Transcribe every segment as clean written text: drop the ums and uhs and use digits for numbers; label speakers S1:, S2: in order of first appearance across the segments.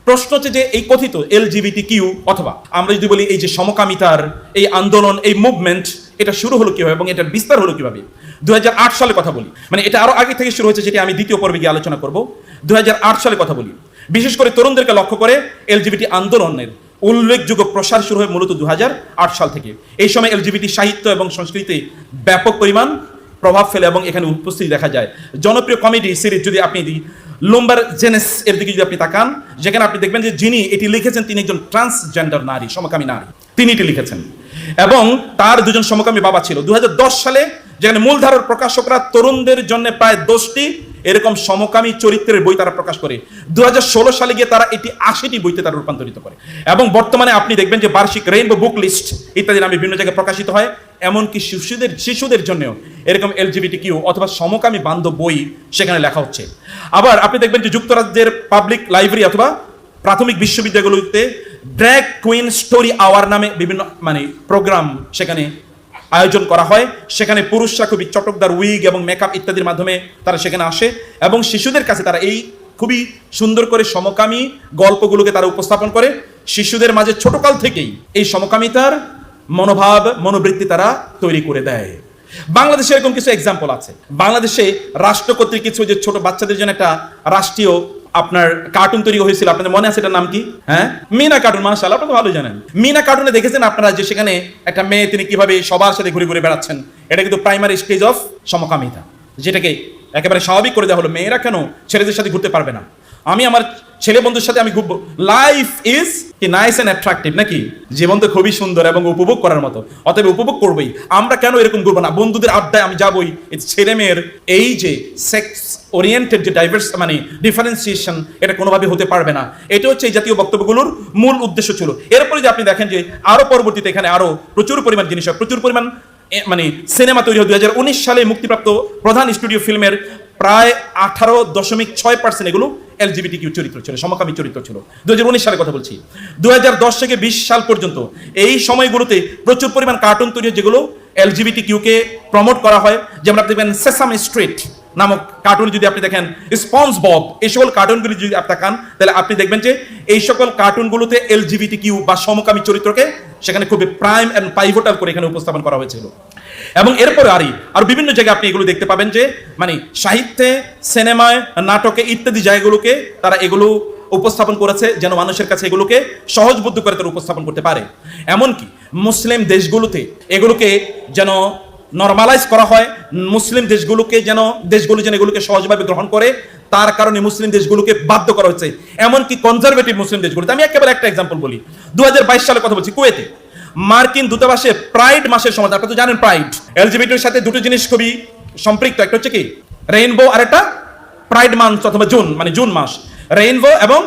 S1: প্রশ্ন হচ্ছে যে এই কথিত এলজিবিটি কিউ অথবা আমরা যদি বলি এই যে সমকামিতার এই আন্দোলন, এই মুভমেন্ট, এটা শুরু হলো কিভাবে এবং এটার বিস্তার হলো কিভাবে। 2008 সালে কথা বলি, মানে এটা আরো আগে থেকে শুরু হয়েছে, যেটি আমি দ্বিতীয় পর্বে গিয়ে আলোচনা করব। 2008 সালে কথা বলি, বিশেষ করে তরুণদেরকে লক্ষ্য করে এলজিবিটি আন্দোলনের উল্লেখযোগ্য প্রসার শুরু হয় মূলত 2008 সাল থেকে। এই সময় এলজিবিটি সাহিত্য এবং সংস্কৃতিতে ব্যাপক পরিমাণ প্রভাব ফেলে এবং এখানে উপস্থিতি দেখা যায়। জনপ্রিয় কমেডি সিরিজ যদি আপনি লুম্বার জেনেস এর দিকে যদি আপনি তাকান, যেখানে আপনি দেখবেন যে যিনি এটি লিখেছেন তিনি একজন ট্রান্সজেন্ডার নারী, সমকামী নারী, তিনি এটি লিখেছেন এবং তার দুজন সমকামী বাবা ছিল। 2010 সালে যেখানে মূলধারার প্রকাশকরা তরুণদের জন্য প্রায় 10টি এরকম সমকামী চরিত্রের বই তারা প্রকাশ করে, 2016 সালে গিয়ে তারা এটি 80টি বইতে তারা রূপান্তরিত করে এবং বর্তমানে আপনি দেখবেন যে বার্ষিক রেইনবো বুক লিস্ট ইত্যাদি নামে বিভিন্ন জায়গায় প্রকাশিত হয়। এমনকি শিশুদের জন্য এরকম এলজিবিটি কিউ অথবা সমকামী বান্ধব বই সেখানে লেখা হচ্ছে। আবার আপনি দেখবেন যে যুক্তরাজ্যের পাবলিক লাইব্রেরি অথবা প্রাথমিক বিশ্ববিদ্যালয়গুলোতে ড্র্যাগ কুইন স্টোরি আওয়ার নামে বিভিন্ন প্রোগ্রাম সেখানে আয়োজন করা হয়। সেখানে পুরুষরা খুবই চটকদার উইগ এবং মেকআপ ইত্যাদির মাধ্যমে তারা সেখানে আসে এবং শিশুদের কাছে তারা এই খুবই সুন্দর করে সমকামী গল্পগুলোকে তারা উপস্থাপন করে। শিশুদের মাঝে ছোটকাল থেকেই এই সমকামিতার মনোভাব মনোবৃত্তি তারা তৈরি করে দেয়। বাংলাদেশে এরকম কিছু এক্সাম্পল আছে। বাংলাদেশে রাষ্ট্র কর্তৃক কিছু যে ছোট বাচ্চাদের জন্য একটা রাষ্ট্রীয় আপনার কার্টুন তৈরি হয়েছিল, আপনাদের মনে আছে এটার নাম কি? হ্যাঁ, মিনা কার্টুন। মাশাআল্লাহ, আপনারা ভালো জানেন। মিনা কার্টুনে দেখেছেন আপনারা যে সেখানে একটা মেয়ে তিনি কিভাবে সবার সাথে ঘুরে ঘুরে বেড়াচ্ছেন। এটা কিন্তু প্রাইমারি স্টেজ অফ সমকামিতা, যেটাকে একেবারে স্বাভাবিক করে দেওয়া হলো। মেয়েরা কেন ছেলেদের সাথে ঘুরতে পারবে না? আমি আমার ছেলে বন্ধুর সাথে আমি ঘুরবো। লাইফ ইজ কি নাইস এন্ড অ্যাট্রাকটিভ, নাকি? জীবন তো খুবই সুন্দর এবং উপভোগ করার মতো, অতএব উপভোগ করবোই। আমরা কেন এরকম ঘুরবো না? বন্ধুদের আড্ডায় আমি যাবোই। ছেলে মেয়ের এই যে সেক্স ওরিয়েন্টেড যে ডিফারেন্সিয়েশন, এটা কোনোভাবে হতে পারবে না। এটা হচ্ছে এই জাতীয় বক্তব্যগুলোর মূল উদ্দেশ্য ছিল। এরপরে যে আপনি দেখেন যে আরো পরবর্তীতে এখানে আরো প্রচুর পরিমাণ জিনিস হয়, প্রচুর পরিমাণ সিনেমা তৈরি হয়। 2019 সালে মুক্তিপ্রাপ্ত প্রধান স্টুডিও ফিল্মের প্রায় 18.6% এগুলো এলজিবিটি কিউ চরিত্র ছিল, সমকামী চরিত্র ছিল। 2019 সালের কথা বলছি। 2010 থেকে 20 সাল পর্যন্ত এই সময়গুলোতে প্রচুর পরিমাণ কার্টুন তৈরি হয় যেগুলো এলজিবিটি কিউকে প্রমোট করা হয়। যেমন আপনি দেখবেন সেসামি স্ট্রিট নামক কার্টুন যদি আপনি দেখেন, স্পঞ্জ বব, এই সকল কার্টুনগুলি যদি আপনি তাকান তাহলে আপনি দেখবেন যে এই সকল কার্টুনগুলোতে এলজিবিটি কিউ বা সমকামী চরিত্রকে সেখানে খুবই প্রাইম এন্ড পাইভোটাল করে এখানে উপস্থাপন করা হয়েছিল। এবং এরপরে আর বিভিন্ন জায়গায় আপনি এগুলো দেখতে পাবেন যে সাহিত্যে, সিনেমায়, নাটকে ইত্যাদি জায়গাগুলোকে তারা এগুলো উপস্থাপন করেছে যেন মানুষের কাছে এগুলোকে সহজবোধ্য করে তারা উপস্থাপন করতে পারে। এমনকি মুসলিম দেশগুলোতে এগুলোকে যেন নরমালাইজ করা হয়, মুসলিম দেশগুলো যেন এগুলোকে সহজভাবে গ্রহণ করে, তার কারণে মুসলিম দেশগুলোকে বাধ্য করা হচ্ছে। এমনকি কনজারভেটিভ মুসলিম দেশগুলোতে, আমি একেবারে একটা এক্সাম্পল বলি। 2022 সালে কথা বলছি, কুয়েতে মার্কিন দূতাবাসে প্রাইড মাসের সময়, আপনারা তো জানেন প্রাইড এলজিবিটির সাথে দুটো জিনিস খুবই সম্পৃক্ত। একটা হচ্ছে কি রেইনবো, আর একটা প্রাইড মান্থ অথবা জুন মাস। রেইনবো এবং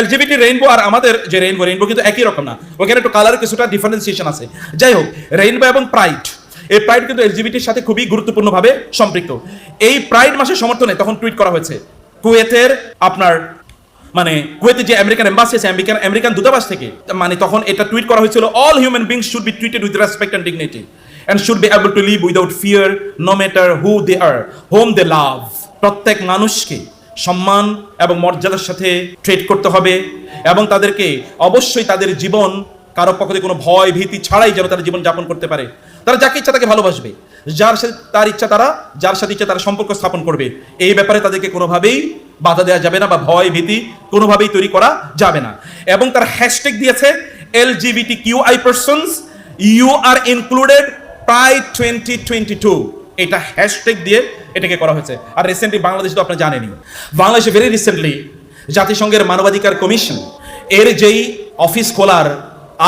S1: এলজিবিটি রেইনবো আর আমাদের যে রেইনবো কিন্তু একই রকম না, ওখানে একটু কালারের কিছুটা ডিফারেন্সিয়েশন আছে। যাই হোক, রেইনবো এবং প্রাইড, এই প্রাইড কিন্তু এলজিবিটির সাথে খুবই গুরুত্বপূর্ণভাবে সম্পৃক্ত। এই প্রাইড মাসের সমর্থনে তখন টুইট করা হয়েছে কুয়েতের কুয়েতে যে আমেরিকান এম্বাসি আছে, আমেরিকান দূতাবাস থেকে তখন এটা টুইট করা হয়েছিল, all human beings should be treated with respect and dignity and should be able to live without fear no matter who they are, whom they love. প্রত্যেক মানুষকে সম্মান এবং মর্যাদার সাথে ট্রিট করতে হবে এবং তাদেরকে অবশ্যই তাদের জীবন কারো পক্ষে কোনো ভয় ভীতি ছাড়াই যেন তারা জীবন যাপন করতে পারে। তারা যাকে ইচ্ছা তাকে ভালোবাসবে, যার সাথে ইচ্ছা তারা সম্পর্ক স্থাপন করবে। এই ব্যাপারে তাদেরকে কোনোভাবেই বাধা দেওয়া যাবে না বা ভয় ভীতি কোনোভাবেই তৈরি করা যাবে না। এবং তার হ্যাশট্যাগ দিয়েছে LGBTQI persons, you are included Pride 2022। এটা হ্যাশট্যাগ দিয়ে এটাকে করা হয়েছে। আর রিসেন্টলি বাংলাদেশে তো আপনারা জানেনই, বাংলাদেশে ভেরি রিসেন্টলি জাতিসংঘের মানবাধিকার কমিশন এর যেই অফিস খোলার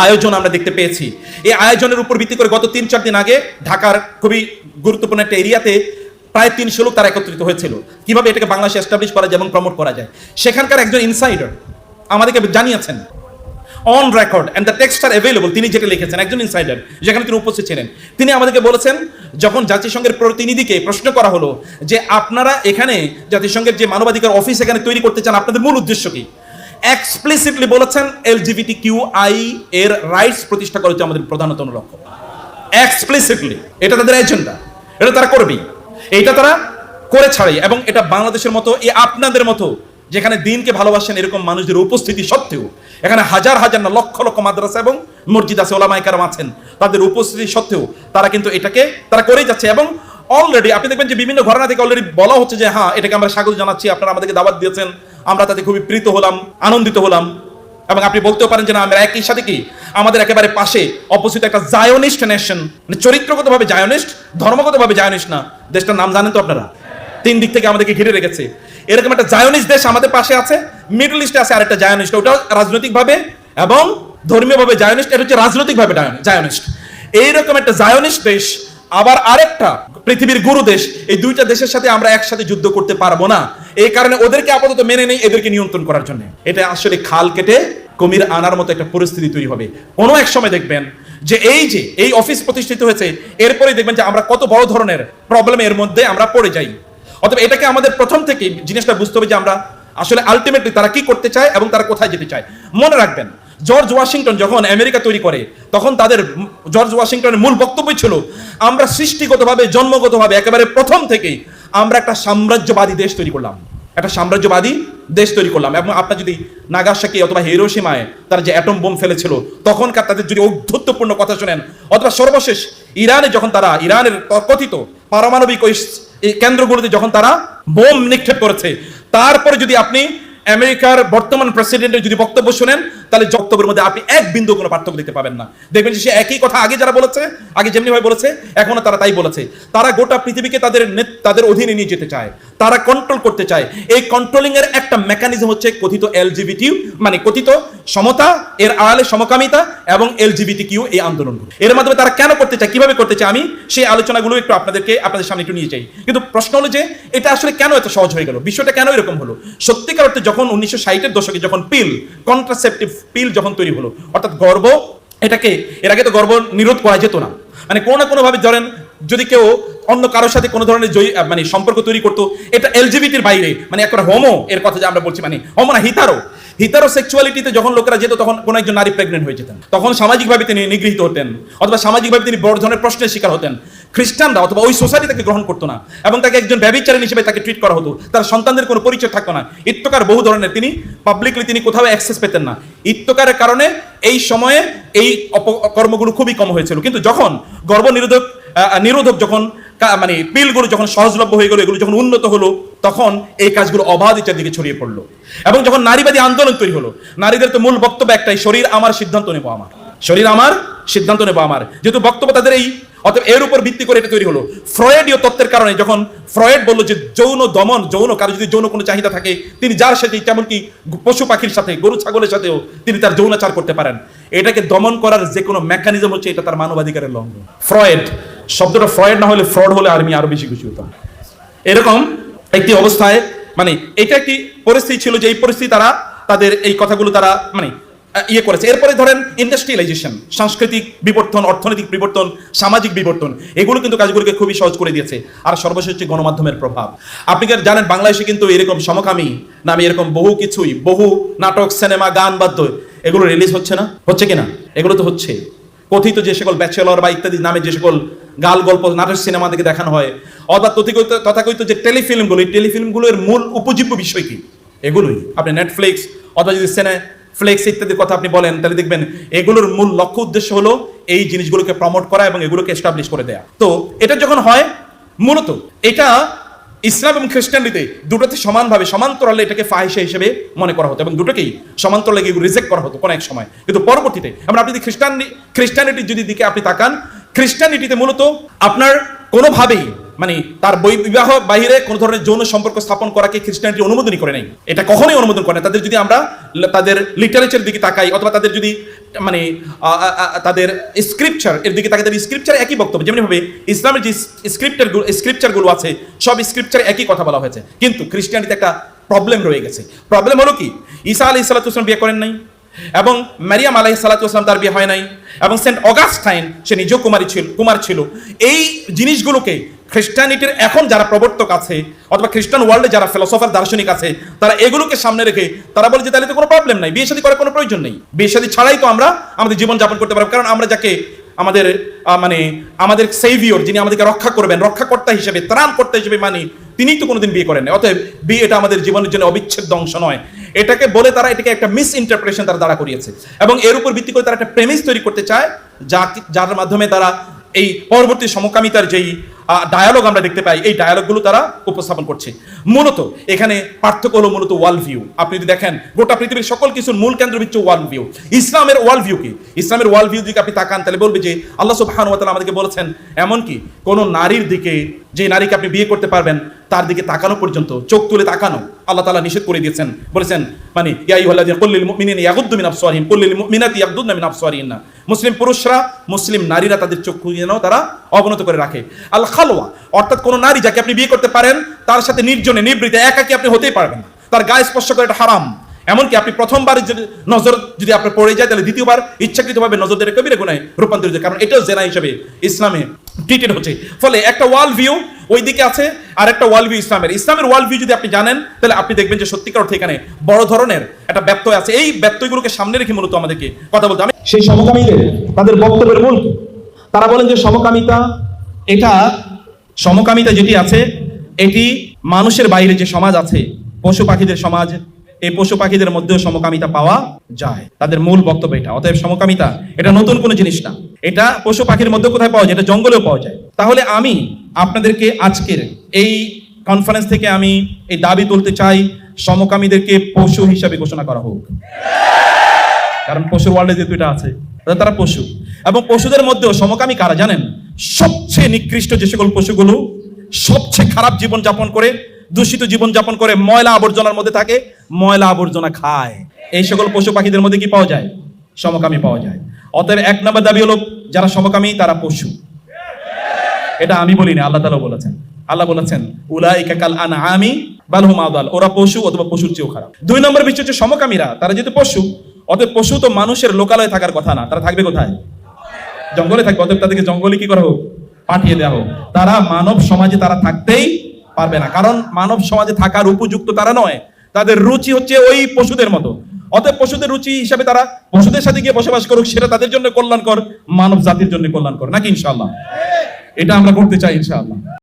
S1: আয়োজন আমরা দেখতে পেয়েছি, এই আয়োজনের উপর ভিত্তি করে গত 3-4 দিন আগে ঢাকার খুবই গুরুত্বপূর্ণ একটা এরিয়াতে প্রায় 300 লোক তারা একত্রিত হয়েছিল কিভাবে এটাকে বাংলাদেশে এস্টাবলিশ করা যায় এবং প্রমোট করা যায়। সেখানকার একজন ইনসাইডার আমাদেরকে জানিয়েছেন on record and the text are available, তিনি যেটা লিখেছেন, একজন ইনসাইডার যেখানে তিনি উপস্থিত ছিলেন, তিনি আমাদেরকে বলেছেন যখন জাতিসংঘের প্রতিনিধিকে প্রশ্ন করা হলো যে আপনারা এখানে জাতিসংঘের যে মানবাধিকার অফিস এখানে তৈরি করতে চান, আপনাদের মূল উদ্দেশ্য কি? এক্সপ্লিসিটলি বলেছেন LGBTQI এর রাইটস প্রতিষ্ঠা করা হচ্ছে আমাদের প্রধানতম লক্ষ্য। এক্সপ্লিসিটলি এটা তাদের এজেন্ডা, এটা তারা করবেই, এইটা তারা করে ছাড়ে। এবং এটা বাংলাদেশের মতো আপনাদের মতো যেখানে দিনকে ভালোবাসেন এরকম মানুষদের উপস্থিতি সত্ত্বেও, এখানে হাজার হাজার না লক্ষ লক্ষ মাদ্রাসা এবং মসজিদ আছে, ওলামায়ে কেরাম আছেন, তাদের উপস্থিতি সত্ত্বেও তারা কিন্তু এটাকে তারা করেই যাচ্ছে। এবং অলরেডি আপনি দেখবেন যে বিভিন্ন ঘটনা থেকে অলরেডি বলা হচ্ছে যে হ্যাঁ, এটাকে আমরা স্বাগত জানাচ্ছি, আপনারা আমাদেরকে দাওয়াত দিয়েছেন, আমরা তাতে খুবই প্রীত হলাম, আনন্দিত হলাম। এবং আপনি বলতেও পারেন যে না, আমরা একই সাথে কি আমাদের একেবারে পাশে অপোজিট একটা জায়োনিস্ট নেশন, মানে চরিত্রগতভাবে জায়োনিস্ট, ধর্মগতভাবে জায়োনিস্ট না, দেশটার নাম জানেন তো আপনারা, 3 দিক থেকে আমাদেরকে ঘিরে রেখেছে। এরকম একটা জায়োনিস্ট দেশ আমাদের পাশে আছে, মিডল ইস্টে আছে আরেকটা জায়োনিস্ট, ওটা রাজনৈতিকভাবে এবং ধর্মীয়ভাবে জায়োনিস্ট, এটা হচ্ছে রাজনৈতিকভাবে জায়োনিস্ট। এইরকম একটা জায়োনিস্ট দেশ, আবার আরেকটা পৃথিবীর গুরু দেশ, এই দুইটা দেশের সাথে আমরা একসাথে যুদ্ধ করতে পারবো না। এই কারণে ওদেরকে আপাতত মেনে নেই, এদেরকে নিয়ন্ত্রণ করার জন্য। এটা আসলে খাল কেটে কুমির আনার মতো একটা পরিস্থিতি তৈরি হবে। কোনো এক সময় দেখবেন যে এই অফিস প্রতিষ্ঠিত হয়েছে, এরপরে দেখবেন যে আমরা কত বড় ধরনের প্রবলেম এর মধ্যে আমরা পড়ে যাই। অতএব এটাকে আমাদের প্রথম থেকে জিনিসটা বুঝতে হবে যে আমরা আসলে আলটিমেটলি তারা কি করতে চায় এবং তারা কোথায় যেতে চায়। মনে রাখবেন, জর্জ ওয়াশিংটন যখন আমেরিকা তৈরি করে, তখন তাদের জর্জ ওয়াশিংটনের মূল বক্তব্য ছিল আমরা সৃষ্টিগতভাবে জন্মগতভাবে একেবারে প্রথম থেকেই আমরা একটা সাম্রাজ্যবাদী দেশ তৈরি করলাম, একটা সাম্রাজ্যবাদী দেশ তৈরি করলাম। এবং আপনার যদি নাগাসাকি অথবা হিরোশিমায় তারা যে অ্যাটম বোম ফেলেছিল তখনকার তাদের যদি ঔদ্ধত্যপূর্ণ কথা শোনেন, অথবা সর্বশেষ ইরানে যখন তারা ইরানের কথিত পারমাণবিক ওই কেন্দ্রগুলোতে যখন তারা বোম নিক্ষেপ করেছে, তারপরে যদি আপনি আমেরিকার বর্তমান প্রেসিডেন্টের যদি বক্তব্য শুনেন, তাহলে বক্তব্যের মধ্যে আপনি এক বিন্দু কোনো পার্থক্য দেখতে পাবেন না। দেখবেন যে সে একই কথা আগে যারা বলেছে, আগে যেমনি ভাবে বলেছে, এখনো তারা তাই বলেছে। তারা গোটা পৃথিবীকে তাদের অধীনে নিয়ে যেতে চায়, তারা কন্ট্রোল করতে চায়। এই কন্ট্রোলিং এর একটা মেকানিজম হচ্ছে কথিত এলজিবিটি, মানে কথিত সমতা, এর আড়ালে সমকামিতা এবং এলজিবিটিকিউ এই আন্দোলনগুলো। এর মাধ্যমে তারা কেন করতে চায়, কিভাবে করতে চায়, আমি সেই আলোচনাগুলো একটু আপনাদের সামনে একটু নিয়ে যাই। কিন্তু প্রশ্ন হলো যে এটা আসলে কেন এত সহজ হয়ে গেল, বিষয়টা কেন এরকম হলো। সত্যিকার অর্থে যখন 1960-এর দশকে যখন কন্ট্রাসেপটিভ পিল যখন তৈরি হলো, অর্থাৎ গর্ভ, এটাকে এর আগে তো গর্ভ নিরোধ করা যেত না, মানে কোনো না কোনো ভাবে ধরেন যদি কেউ অন্য কারোর সাথে কোনো ধরনের মানে সম্পর্ক তৈরি করতো, এটা এলজিবিটির বাইরে, মানে একটা হোমো এর কথা যে আমরা বলছি, মানে হোমো না, হিতারো সেক্সুয়ালিটিতে যখন লোকেরা যেত, তখন কোনো একজন নারী প্রেগনেন্ট হয়ে যেতেন, তখন সামাজিকভাবে তিনি নিগৃহীত হতেন, অথবা সামাজিকভাবে তিনি বড় ধরনের প্রশ্নের শিকার হতেন। খ্রিস্টানরা অথবা ওই সোসাইটি তাকে গ্রহণ করতো না এবং তাকে একজন ব্যভিচারী হিসেবে তাকে ট্রিট করা হতো। তার সন্তানদের কোনো পরিচয় থাকতো না। ইত্যকার বহু ধরনের, তিনি পাবলিকলি তিনি কোথাও অ্যাক্সেস পেতেন না। ইত্যকারের কারণে এই সময়ে এই অপকর্মগুলো খুবই কম হয়েছিল। কিন্তু যখন গর্ভ নিরোধক যখন মানে পিলগুলো যখন সহজলভ্য হয়ে গেল, এগুলো যখন উন্নত হলো, তখন এই কাজগুলো অবাধ চারদিকে ছড়িয়ে পড়লো। এবং যখন নারীবাদী আন্দোলন তৈরি হলো, নারীদের তো মূল বক্তব্য একটাই, শরীর আমার, সিদ্ধান্ত নেবো আমার, শরীর আমার, সিদ্ধান্ত নেবো আমার, যেহেতু বক্তব্য তাদের এই, অতএব এর উপর ভিত্তি করে এটা তৈরি হলো। ফ্রয়েডীয় তত্ত্বের কারণে যখন ফ্রয়েড বললো যে যৌন দমন, কারো যদি যৌন কোনো চাহিদা থাকে, তিনি যার সাথে, তেমনকি পশু পাখির সাথে, গরু ছাগলের সাথেও তিনি তার যৌনাচার করতে পারেন। এটাকে দমন করার যে কোনো মেকানিজম হচ্ছে, এটা তার মানবাধিকারের লঙ্ঘন। ফ্রয়েড শব্দটা ফ্রয়েড না হলে ফ্রড হলে আমি আরো বেশি খুশি হতাম। এরকম একটি অবস্থায়, মানে এটা একটি পরিস্থিতি ছিল যে এই পরিস্থিতি তারা তাদের এই কথাগুলো তারা মানে ইয়ে করেছে। এরপরে ধরেন ইন্ডাস্ট্রিয়ালাইজেশন, সাংস্কৃতিক বিবর্তন, অর্থনৈতিক বিবর্তন, সামাজিক বিবর্তন, এগুলো কিন্তু কাজগুলোকে খুবই সহজ করে দিয়েছে। আর সর্বশেষ হচ্ছে গণমাধ্যমের প্রভাব। আপনি কি জানেন বাংলাদেশে কিন্তু এরকম সমকামী নামে এরকম বহু কিছুই, বহু নাটক, সিনেমা, গান, বাদ্য, এগুলো রিলিজ হচ্ছে না, হচ্ছে কিনা? এগুলো তো হচ্ছে। কথিত যে সকল ব্যাচেলর বা ইত্যাদি নামে যে সকল গাল গল্প, নাটক, সিনেমা থেকে দেখানো হয়, অথবা তথাকথিত যে টেলিফিল্মগুলো, এই টেলিফিল্মগুলোর মূল উপজীব্য বিষয় কি? এগুলোই। আপনি নেটফ্লিক্স অথবা যদি ফ্লেক্স ইত্যাদির কথা আপনি বলেন, তাহলে দেখবেন এগুলোর মূল লক্ষ্য উদ্দেশ্য হলো এই জিনিসগুলোকে প্রমোট করা এবং এগুলোকে এস্টাবলিশ করে দেয়া। তো এটা যখন হয়, মূলত এটা ইসলাম এবং খ্রিস্টানিতে দুটোতে সমানভাবে সমান্তরালে এটাকে ফাহিশা হিসেবে মনে করা হতো এবং দুটোকেই সমান্তরালে রিজেক্ট করা হতো কোনো এক সময়। কিন্তু পরবর্তীতে আমরা, আপনি যদি খ্রিস্টানিটির যদি দিকে আপনি তাকান, খ্রিস্টানিটিতে মূলত আপনার কোনোভাবেই মানে তার বিবাহ বাহিরে কোনো ধরনের যৌন সম্পর্ক স্থাপন করাকে খ্রিস্টানিটি অনুমোদনই করে নাই। এটা কখনোই অনুমোদন করে না। তাদের যদি আমরা তাদের লিটারেচার দিকে তাকাই, অথবা তাদের যদি মানে তাদের স্ক্রিপচার এর দিকে তাকাই, তাদের স্ক্রিপচার একই বক্তব্য। যেমনি ভাবে ইসলামের যে স্ক্রিপচারগুলো আছে, সব স্ক্রিপচারে একই কথা বলা হয়েছে। কিন্তু খ্রিস্টানিটিতে একটা প্রবলেম রয়ে গেছে। প্রবলেম হলো কি, ঈসা আলাইহিস সালাতু ওয়াস সালাম বিয়ে করেন নাই, এবং মারিয়াম আলাইহিস সালাতু ওয়াস সালাম তার বিয়ে হয় নাই, এবং সেন্ট অগাস্টাইন সে নিজেও কুমার ছিল। এই জিনিসগুলোকে খ্রিস্টানিটির এখন যারা প্রবর্তক আছে, অথবা খ্রিস্টান ওয়ার্ল্ডে যারা ফিলোসফার, দার্শনিক আছে, তারা এগুলোকে সামনে রেখে তারা বলে যে তাহলে তো কোনো প্রবলেম নাই, বিয়ে শাদী করার কোনো প্রয়োজন নেই, বিয়ে শাদী ছাড়াই তো আমরা আমাদের জীবন যাপন করতে পারবো। কারণ আমরা যাকে আমাদের মানে আমাদের সেভিয়র, যিনি আমাদেরকে রক্ষা করবেন, রক্ষাকর্তা হিসেবে, ত্রাণকর্তা হিসেবে মানি, তিনিই তো কোনোদিন বিয়ে করেন না। অতএব বিয়ে এটা আমাদের জীবনের জন্য অবিচ্ছেদ্য অংশ নয়। এটাকে বলে তারা এটাকে একটা মিস ইন্টারপ্রিটেশন তারা দাঁড়া করিয়েছে, এবং এর উপর ভিত্তি করে তারা একটা প্রেমিস তৈরি করতে চায়, যার মাধ্যমে তারা এই পরবর্তী সমকামিতার যেই ডায়ালগ আমরা দেখতে পাই, এই ডায়ালগগুলো তারা উপস্থাপন করছে। মূলত এখানে পার্থক্য হলো মূলত ওয়ার্ল্ড ভিউ। আপনি যদি দেখেন গোটা পৃথিবীর সকল কিছুর মূল কেন্দ্রবিন্দু হচ্ছে ওয়ার্ল্ড ভিউ। ইসলামের ওয়ার্ল্ড ভিউ কি? ইসলামের ওয়ার্ল্ড ভিউ যদি আপনি তাকান তাহলে বলবে যে আল্লাহ সুবহানাহু ওয়া তাআলা আমাদেরকে বলেছেন, এমনকি কোন নারীর দিকে, যে নারীকে আপনি বিয়ে করতে পারবেন তার দিকে তাকানো পর্যন্ত, চোখ তুলে তাকানো আল্লাহ তাআলা নিষেধ করে দিয়েছেন। বলেছেন মানে ইয়া আইয়ুহাল্লাযীনা কুল লিল মুমিনিনা ইয়াগুদ্দু মিন আবসারিহিম কুল লিল মুমিনাতি ইয়াগুদ্দুনা মিন আবসারিহিন্না। মুসলিম পুরুষরা, মুসলিম নারীরা তাদের চক্ষু যেন তারা অবনত করে রাখে। আল খালওয়া, অর্থাৎ কোন নারী যাকে আপনি বিয়ে করতে পারেন তার সাথে নির্জনে, নিবৃতে, একাকী আপনি হতেই পারবেন না। তার গায়ে স্পর্শ করে এটা হারাম। এমনকি আপনি প্রথমবার নজর যদি আপনার পড়ে যায় তাহলে দ্বিতীয়বার ইচ্ছাকৃতভাবে নজর দিয়ে কবিরা গুনাহে রূপান্তরিত, কারণ এটাও জেনা হিসেবে ইসলামে ট্রিটেড হচ্ছে। ফলে একটা ওয়ার্ল্ড ভিউ ওই দিকে আছে, আর একটা ওয়ার্ল্ড ভিউ ইসলামের ওয়ার্ল্ড ভিউ যদি আপনি জানেন তাহলে আপনি দেখবেন যে সত্যিকার অর্থে এখানে বড় ধরনের একটা ব্যত্যয় আছে। এই ব্যত্যয়গুলোকে সামনে রেখে মূলত আমাদেরকে কথা বলতে হবে। সেই সমকামীদের তাদের বক্তব্যের মূল কি? তারা বলেন যে সমকামিতা যেটি আছে এটি মানুষের বাইরে যে সমাজ আছে, পশু পাখিদের সমাজ, এই পশু পাখিদের মধ্যেও সমকামিতা পাওয়া যায়। তাদের মূল বক্তব্য এটা। অতএব সমকামিতা এটা নতুন কোনো জিনিস না, এটা পশু পাখির মধ্যে কোথায় পাওয়া যায়? এটা জঙ্গলেও পাওয়া যায়। তাহলে আমি আপনাদেরকে আজকের এই কনফারেন্স থেকে আমি এই দাবি তুলতে চাই, সমকামীদেরকে পশু হিসাবে ঘোষণা করা হোক। কারণ পশুর ওয়ার্ল্ডে যে দুইটা আছে তারা পশু, এবং পশুদের মধ্যেও সমকামী কারা জানেন? সবচেয়ে নিকৃষ্ট যে সকল পশুগুলো সবচেয়ে খারাপ জীবন যাপন করে, দূষিত জীবন যাপন করে, ময়লা আবর্জনার মধ্যে থাকে, ময়লা আবর্জনা খায়, এই সকল পশু পাখিদের মধ্যে কি পাওয়া যায়? সমকামী পাওয়া যায়। অতএব এক নম্বর দাবি হলো যারা সমকামী তারা পশু। এটা আমি বলি না, আল্লাহ তাআলা বলেছেন। আল্লাহ বলেছেন উলাইকা কাল আনআমি বাল হুম আদাল, ওরা পশু অথবা পশুর চেয়েও খারাপ। দুই নম্বর বিষয় হচ্ছে সমকামীরা তারা যেহেতু পশু, অতএব পশু তো মানুষের লোকালয়ে থাকার কথা না, তারা থাকবে কোথায়? জঙ্গলে থাকবে। অতএব তাদেরকে জঙ্গলে কি করা হোক? পাঠিয়ে দেওয়া হোক। তারা মানব সমাজে তারা থাকতেই পারবে না, কারণ মানব সমাজে থাকার উপযুক্ত তারা নয়। তাদের রুচি হচ্ছে ওই পশুদের মতো। অতএব পশুদের রুচি হিসাবে তারা পশুদের সাথে গিয়ে বসবাস করুক, সেটা তাদের জন্য কল্যাণকর, মানব জাতির জন্য কল্যাণকর, নাকি ইনশাআল্লাহ? এটা আমরা করতে চাই ইনশাআল্লাহ।